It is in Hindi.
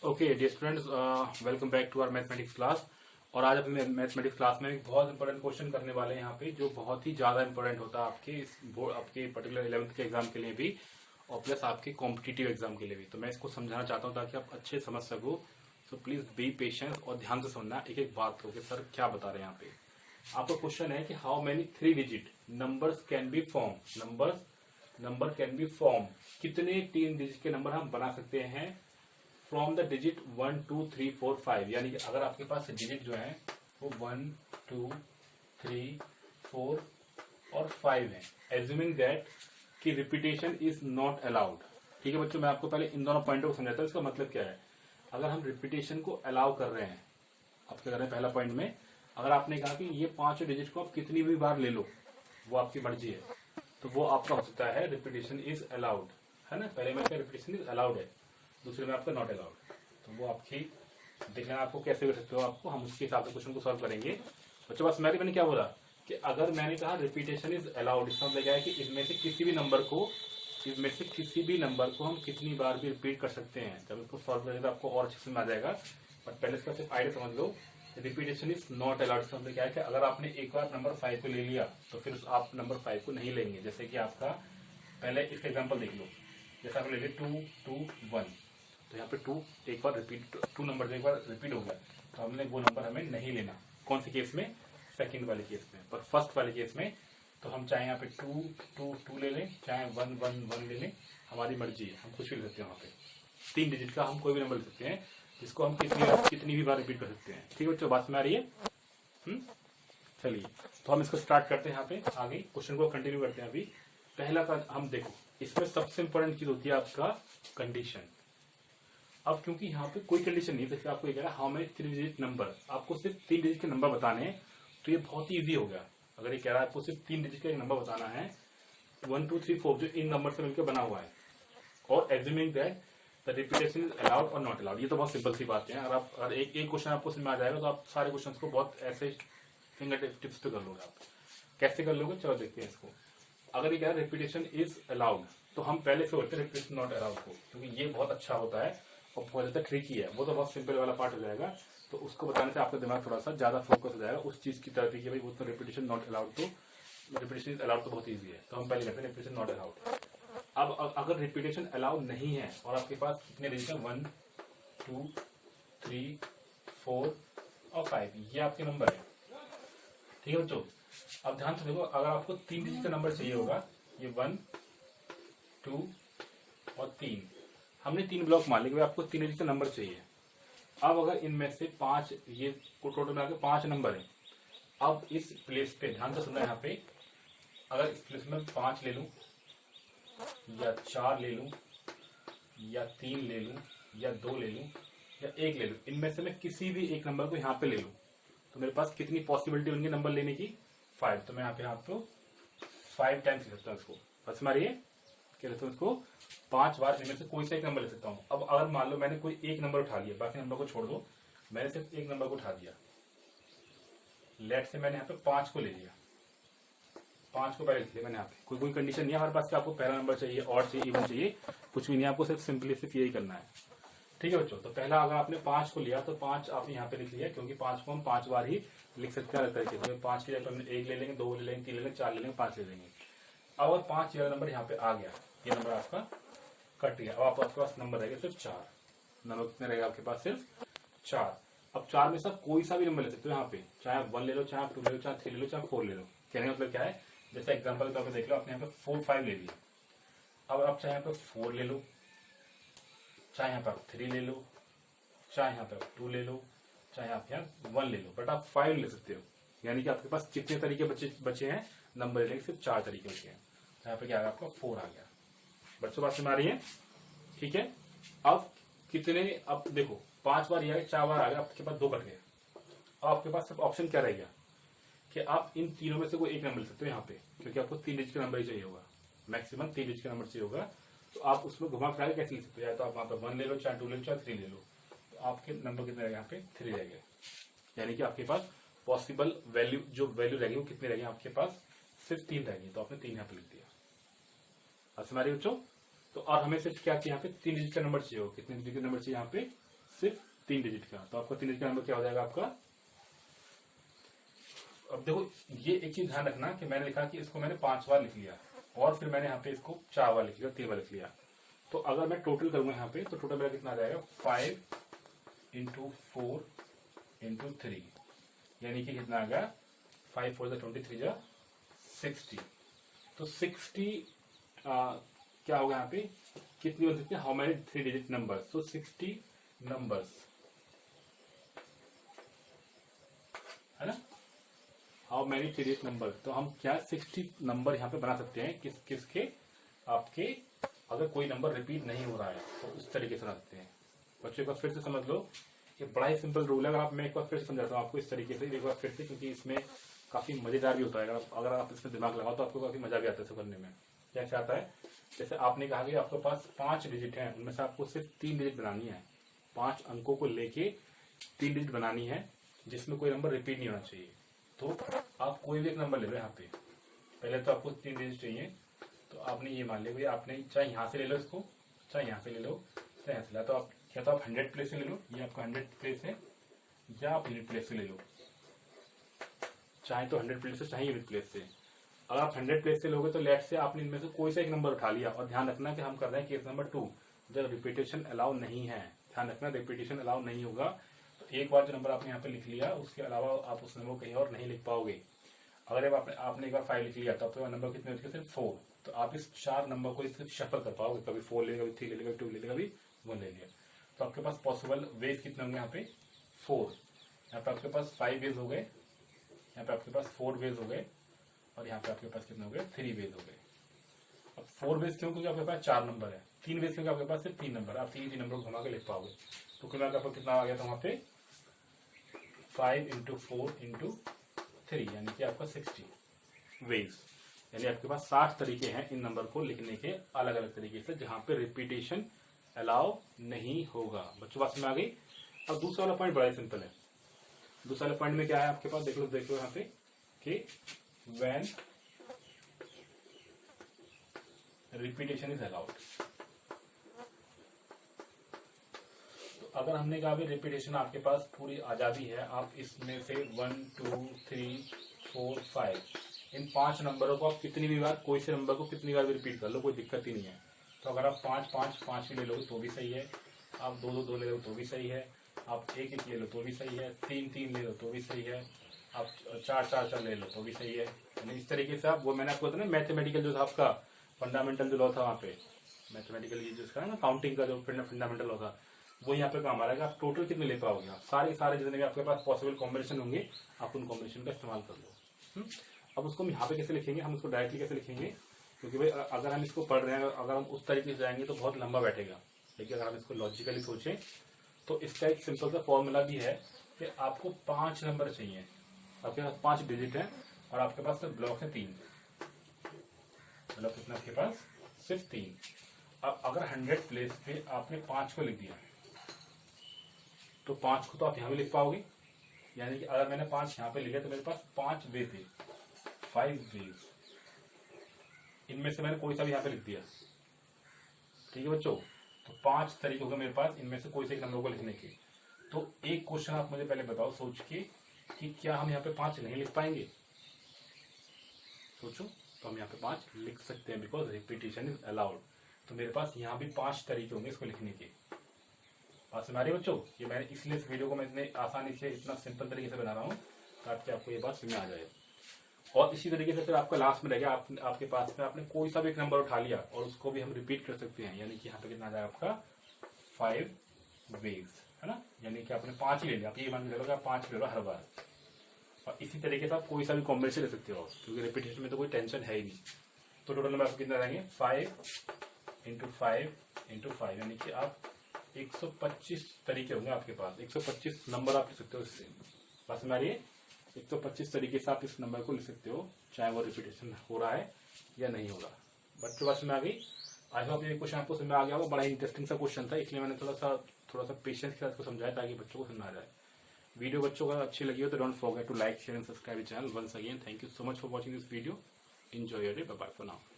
Okay dear students, welcome back to our mathematics class. और आज अपने मैथमेटिक्स क्लास में एक बहुत इंपॉर्टेंट क्वेश्चन करने वाले हैं यहाँ पे, जो बहुत ही ज्यादा इंपॉर्टेंट होता है आपके इस बोर्ड, आपके पर्टिकुलर 11th के एग्जाम के लिए भी और प्लस आपके कॉम्पिटिटिव एग्जाम के लिए भी। तो मैं इसको समझाना चाहता हूँ ताकि आप अच्छे समझ सको। सो प्लीज बी पेशेंस और ध्यान से सुनना एक एक बात को कि सर क्या बता रहे हैं यहाँ पे। आपका क्वेश्चन है कि how many 3 digit numbers can be form. Number can be form, कितने 3 डिजिट के नंबर हम बना सकते हैं फ्रॉम द डिजिट 1 2 3 4 5। यानी कि अगर आपके पास डिजिट जो है वो 1 2 3 4 और 5 है, एज्यूमिंग दैट कि रिपीटेशन इज नॉट अलाउड। ठीक है बच्चों, मैं आपको पहले इन दोनों पॉइंटों को समझाता हूँ। इसका मतलब क्या है, अगर हम रिपीटेशन को अलाउ कर रहे हैं, आप क्या कर रहे हैं पहला पॉइंट में, अगर आपने कहा कि ये 5 डिजिट को आप कितनी भी बार ले लो, वो आपकी मर्जी है, तो वो आपका हो सकता है रिपीटेशन इज अलाउड, है ना। पहले में रिपीटेशन इज अलाउड है, दूसरे में आपका नॉट अलाउड। तो वो आपकी देख लेना, आपको कैसे कर सकते हो, आपको हम उसके हिसाब से क्वेश्चन को सॉल्व करेंगे। बच्चों बस मैंने क्या बोला कि अगर मैंने कहा रिपीटेशन इज अलाउड, इसका मतलब क्या है कि इसमें से किसी भी नंबर को हम कितनी बार भी रिपीट कर सकते हैं। जब इसको सॉल्व करेंगे तो आपको और अच्छे से समझ आ जाएगा। बट पहले इसका सिर्फ आइडिया समझ लो, रिपीटेशन इज नॉट अलाउड। इसका मतलब क्या है कि अगर आपने एक बार नंबर 5 को ले लिया तो फिर आप नंबर 5 को नहीं लेंगे। जैसे कि आपका पहले इसका एग्जाम्पल देख लो, जैसे आपने ले लिया 2 2 1, तो यहाँ पे 2 एक बार रिपीट, 2 नंबर एक बार रिपीट हो गया, तो हमने वो नंबर हमें नहीं लेना। कौन से केस में? सेकंड वाले केस में। पर फर्स्ट वाले केस में तो हम चाहे यहाँ पे 2 2 2 ले लें, चाहे 1 1 1 ले लें, हमारी मर्जी है, हम कुछ भी ले सकते हैं। वहाँ पे 3 डिजिट का हम कोई भी नंबर ले सकते हैं, जिसको हम कितनी भी बार रिपीट कर सकते हैं। ठीक है बच्चों, बात में आ रही है? चलिए तो हम इसको स्टार्ट करते हैं। यहाँ पे आगे क्वेश्चन को कंटिन्यू करते हैं। अभी पहला का हम देखो, इसमें सबसे इंपॉर्टेंट चीज होती है आपका कंडीशन। अब क्योंकि यहाँ पे कोई कंडीशन नहीं है, जैसे आपको ये कह रहा है हाउ मेनी 3 डिजिट नंबर, आपको सिर्फ 3 डिजिट के नंबर बताने हैं, तो ये बहुत ही ईजी हो गया। अगर ये कह रहा है आपको सिर्फ 3 डिजिट का एक नंबर बताना है, 1 2 3 4 जो इन नंबर से मिलकर बना हुआ है, और assuming that the repetition is allowed और नॉट अलाउड। ये तो बहुत सिंपल सी बात है। अगर एक क्वेश्चन आपको समझ में आ जाएगा तो आप सारे क्वेश्चन को बहुत ऐसे फिंगर टिप्स पे कर लोगे। आप कैसे कर लोगे, चलो देखते हैं इसको। अगर ये कह रहा है रिपीटेशन इज अलाउड, तो हम पहले से होते हैं रिपीटेशन नॉट अलाउड को, क्योंकि ये बहुत अच्छा होता है और बहुत ज्यादा ट्रिकी है। वो तो बहुत सिंपल वाला पार्ट हो जाएगा, तो उसको बताने से आपका दिमाग थोड़ा सा ज्यादा फोकस हो जाएगा उस चीज की तरफ कि भाई वो तो रिपीटेशन नॉट अलाउड, तो रिपीटेशन इज अलाउड तो बहुत ईजी है। तो हम पहले कहते हैं रिपीटेशन नॉट अलाउड। अब अगर रिपीटेशन अलाउड नहीं है और आपके पास कितने डिजिट है, 1 2 3 4 और 5, ये आपके नंबर है। ठीक है बच्चों, अब ध्यान से देखो, अगर आपको 3 डिजिट का नंबर चाहिए होगा, ये 1 2 और 3, हमने 3 ब्लॉक मान लिया, आपको 3 डिजिट का नंबर चाहिए। अब अगर इनमें से 5, ये टोटल मिला के 5 नंबर है, अब इस प्लेस पे ध्यान से सुनना, यहाँ पे अगर इस प्लेस में 5 ले लूं या 4 ले लूं या 3 ले लूं या 2 ले लूं या 1 ले लूं, इनमें से मैं किसी भी एक नंबर को यहाँ पे ले लूं, तो मेरे पास कितनी पॉसिबिलिटी होंगी नंबर लेने की? 5। तो मैं यहाँ पे आपको 5 टाइम्स ले सकता हूँ इसको। बस मारिए क्या लेता हूँ इसको, 5 बार इनमें से कोई सा एक नंबर ले सकता हूँ। अब अगर मान लो मैंने कोई एक नंबर उठा लिया, बाकी नंबर को छोड़ दो, मैंने सिर्फ एक नंबर को उठा दिया, लेट से मैंने यहाँ पे 5 को ले लिया, 5 को पहले लिख लिया मैंने यहाँ पे। कोई कंडीशन नहीं है हमारे पास कि आपको पहला नंबर चाहिए, ऑड चाहिए, इवन चाहिए, कुछ भी नहीं, आपको सिर्फ सिंपली सिर्फ यही करना है। ठीक है बच्चों, तो पहला अगर आपने 5 को लिया तो 5 आपने यहाँ पे लिख लिया, क्योंकि 5 को हम 5 बार ही लिख सकते हैं अलग तरीके से। 5 की जगह हमने 1 ले लेंगे, 2 ले लेंगे, 3 ले लेंगे, 4 ले लेंगे, 5 ले लेंगे। अब अगर 5 वाला नंबर यहाँ पे आ गया, ये नंबर आपका कट गया, अब आपके पास नंबर रहेगा सिर्फ 4। नंबर कितने रहेगा आपके पास? सिर्फ 4। अब 4 में से कोई सा भी नंबर ले सकते हो यहाँ पे, चाहे आप 1 ले लो, चाहे आप 2 ले लो, चाहे 3 ले लो, चाहे 4 ले लो। कहने का मतलब क्या है, जैसे एग्जांपल के तौर पे देख लो, आपने यहाँ पे 4 5 ले लिया, अब आप चाहे यहाँ पे 4 ले लो, चाहे यहाँ पे आप 3 ले लो, चाहे यहाँ पे आप 2 ले लो, चाहे आप यहाँ 1 ले लो, बट आप 5 ले सकते हो। यानी कि आपके पास कितने तरीके बचे हैं नंबर लेने के? सिर्फ 4 तरीके बचे हैं। यहाँ पे क्या आ गया आपका? 4 आ गया। बच्चों बात समझ आ रही है? ठीक है, अब कितने, अब देखो 5 बार आ गया, 4 बार आ गया, आपके पास 2 कट गए। अब आपके पास सिर्फ ऑप्शन क्या रहेगा कि आप इन तीनों में से कोई एक नंबर ले सकते हो यहाँ पे, क्योंकि आपको 3 डिजिट का नंबर ही चाहिए होगा, मैक्सिमम 3 डिजिट का नंबर चाहिए होगा। तो आप उसमें घुमा फिरा के कैसे ले सकते हो, या तो आप वहां पर 1 ले लो, चाहे 2 ले लो, चाहे 3 ले लो, तो आपके नंबर कितने रहेगा यहाँ पे? 3 रहेंगे। यानी कि आपके पास पॉसिबल वैल्यू, जो वैल्यू रहेगी वो कितनी रहेगी आपके पास? सिर्फ 3 रहेगी। तो आपने 3 यहाँ पे लिख दिया। अब हमारे बच्चों, तो और हमें सिर्फ क्या चाहिए यहाँ पे? 3 डिजिट का नंबर चाहिए। कितने डिजिट का नंबर चाहिए यहाँ पे? सिर्फ 3 डिजिट का, तो आपका 3 डिजिट का नंबर क्या हो जाएगा आपका। अब देखो ये एक चीज ध्यान रखना कि मैंने लिखा कि इसको मैंने 5 बार लिख लिया और फिर मैंने यहाँ पे इसको 4 बार लिख लिया, 3 बार लिख लिया। तो अगर मैं टोटल करूंगा यहाँ पे तो टोटल मेरा कितना आ जाएगा 5 इंटू 4 इंटू 3, यानी कि कितना आ गया 5 4 23 जा 60। तो 60 क्या होगा यहाँ पे कितनी हो सकती है, how many 3 digit number, so 60 numbers, है ना, हाउ मैनी 3 डिजिट नंबर। तो हम क्या 60 नंबर यहाँ पे बना सकते हैं किसके आपके, अगर कोई नंबर रिपीट नहीं हो रहा है तो उस तरीके से बना सकते हैं। बच्चों एक बार फिर से समझ लो, ये बड़ा ही सिंपल रूल है। अगर आप, मैं एक बार फिर से समझाता हूँ आपको इस तरीके से, एक बार फिर से, क्योंकि इसमें काफी मजेदार भी होता है। अगर आप इसमें दिमाग लगाओ तो आपको काफी मजा भी आता है इसको करने में। क्या आता है, जैसे आपने कहा कि आपके पास 5 डिजिट है, उनमें से आपको सिर्फ 3 डिजिट बनानी है, 5 अंकों को लेके 3 डिजिट बनानी है जिसमें कोई नंबर रिपीट नहीं होना चाहिए। तो आप कोई भी एक नंबर ले लो यहाँ पे, पहले तो आपको 3 डिजिट चाहिए, तो आपने ये मान लिया आपने चाहे यहाँ से ले लो इसको, चाहे यहाँ से ले लो, चाहे यहाँ से ला, तो आप क्या, तो आप 100 प्लेस से ले लो, ये आपका 100 प्लेस है, या आप यूनिट प्लेस से ले लो, चाहे तो 100 प्लेस से चाहे यूनिट प्लेस से। अगर आप 100 प्लेस से लोगे तो लेट से आपने इनमें से कोई सा एक नंबर उठा लिया, और ध्यान रखना कि हम कर रहे हैं केस नंबर 2, जब रिपीटेशन अलाउ नहीं है, ध्यान रखना रिपीटेशन अलाउ नहीं होगा। तो एक बार जो नंबर आपने यहाँ पे लिख लिया उसके अलावा आप उस नंबर को कहीं और नहीं लिख पाओगे। अगर आपने एक बार 5 लिख लिया तो आपके नंबर कितने हो चुके, सिर्फ 4, तो आप इस 4 नंबर को सिर्फ शफल कर पाओगे, कभी 4 ले, कभी 3 ले, कभी 2 ले, कभी 1 ले लिया। तो आपके पास पॉसिबल वेज कितने होंगे यहाँ पे 4, यहाँ पे आपके पास 5 वेज हो गए, यहाँ पे आपके पास 4 वेज हो गए, और यहाँ पे आपके पास कितने हो गए 3 वेज हो गए। अब 4 वेज क्यों, क्योंकि आपके पास 4 नंबर है, 3 वेज क्योंकि आपके पास सिर्फ 3 नंबर, आप 3 नंबर को घुमा के लिख पाओगे। तो कुल मिलाकर आपको कितना आ गया था वहां पे 5 इंटू 4 इंटू 3, यानी कि आपका 60 वेज, यानी आपके पास 60 तरीके हैं इन नंबर को लिखने के अलग अलग तरीके से, जहां पे रिपीटेशन अलाउ नहीं होगा। बच्चों बात में आ गई। अब दूसरा वाला पॉइंट बड़ा ही सिंपल है। दूसरा वाला पॉइंट में क्या है आपके पास, देख लो यहाँ पे कि व्हेन रिपीटेशन इज अलाउड। तो अगर हमने कहा भी रिपीटेशन आपके पास पूरी आजादी है, आप इसमें से 1 2 3 4 5 इन 5 नंबरों को आप कितनी भी बार, कोई से नंबर को कितनी बार भी रिपीट कर लो, कोई दिक्कत ही नहीं है। तो अगर आप 5 5 5 भी ले लो तो भी सही है, आप 2 2 2 ले लो तो भी सही है, आप 1 1 ले लो तो भी सही है, 3 3 ले लो तो भी सही है, आप 4 4 4 ले लो तो भी सही है। यानी इस तरीके से आप, वो मैंने आपको बताया ना मैथमेटिकल जो था आपका फंडामेंटल जो लॉ था वहाँ पे, मैथमेटिकल ये जो है ना काउंटिंग का जो फंडामेंटल लॉ था, वो यहाँ पे काम आ रहा है। आप टोटल कितने ले पाओगे, आप सारे जितने भी आपके पास पॉसिबल कॉम्बिनेशन होंगे आप उन कॉम्बिनेशन का इस्तेमाल कर लो। अब उसको हम यहाँ पे कैसे लिखेंगे, हम उसको डायरेक्टली कैसे लिखेंगे, क्योंकि भाई अगर हम इसको पढ़ रहे हैं, अगर हम उस तरीके से जाएंगे तो बहुत लंबा बैठेगा। लेकिन अगर हम इसको लॉजिकली सोचें तो इसका एक सिंपल सा फॉर्मूला भी है कि आपको 5 नंबर चाहिए, आपके पास 5 डिजिट है और आपके पास सिर्फ ब्लॉक है 3, मतलब कितना आपके पास सिर्फ 3। अब अगर 100 प्लेस पे आपने 5 को लिख दिया तो 5 को तो आप यहाँ भी लिख पाओगे, यानी कि अगर मैंने 5 यहाँ पे लिखा तो मेरे पास 5 वे थे, 5 वेज, इनमें से मैंने कोई सा भी यहाँ पे लिख दिया। ठीक है बच्चों, तो 5 तरीके होंगे मेरे पास इनमें से कोई से एक नंबर को लिखने के। तो एक क्वेश्चन आप मुझे पहले बताओ सोच के कि क्या हम यहाँ पे 5 नहीं लिख पाएंगे, सोचो। तो हम यहाँ पे 5 लिख सकते हैं बिकॉज रिपीटेशन इज अलाउड। तो मेरे पास यहाँ भी 5 तरीके होंगे इसको लिखने के। बात समझ आ रही है बच्चों, ये मैंने इसलिए इस वीडियो को मैं इतने आसानी से इतना सिंपल तरीके से बना रहा हूँ ताकि आपको ये बात समझ में आ जाए। और इसी तरीके से फिर आपका लास्ट में रह गया आपके पास में आपने कोई सा भी एक नंबर उठा लिया और उसको भी हम रिपीट कर सकते हैं, यानी कि यहाँ पे कितना आ जाएगा आपका 5 वेज, है ना, यानी कि आपने 5 ही ले लिया, आप ये मान के चलो 5 ले लो हर बार। और इसी तरीके से आप कोई सा भी कॉम्बिनेशन ले सकते हो, क्योंकि रिपीटेशन में तो कोई टेंशन है ही नहीं। तो टोटल नंबर आपको कितना रहेंगे 5 इंटू 5 इंटू 5, यानी कि आप 125 तरीके होंगे आपके पास, 125 नंबर आप लिख सकते हो इससे। बस हमारी 125 तरीके से आप इस नंबर को लिख सकते हो, चाहे वो रिपीटेशन हो रहा है या नहीं होगा। बच्चों बात समझ आ गई। आई होप ये क्वेश्चन आपको समझ में आ गया होगा। बड़ा इंटरेस्टिंग सा क्वेश्चन था, इसलिए मैंने थोड़ा सा पेशेंस के साथ को समझाया ताकि बच्चों को समझ आ जाए। वीडियो बच्चों का अच्छी लगी हो तो don't forget to like share and subscribe channel. Once again thank you so much for watching this video. Enjoy your day, bye bye for now.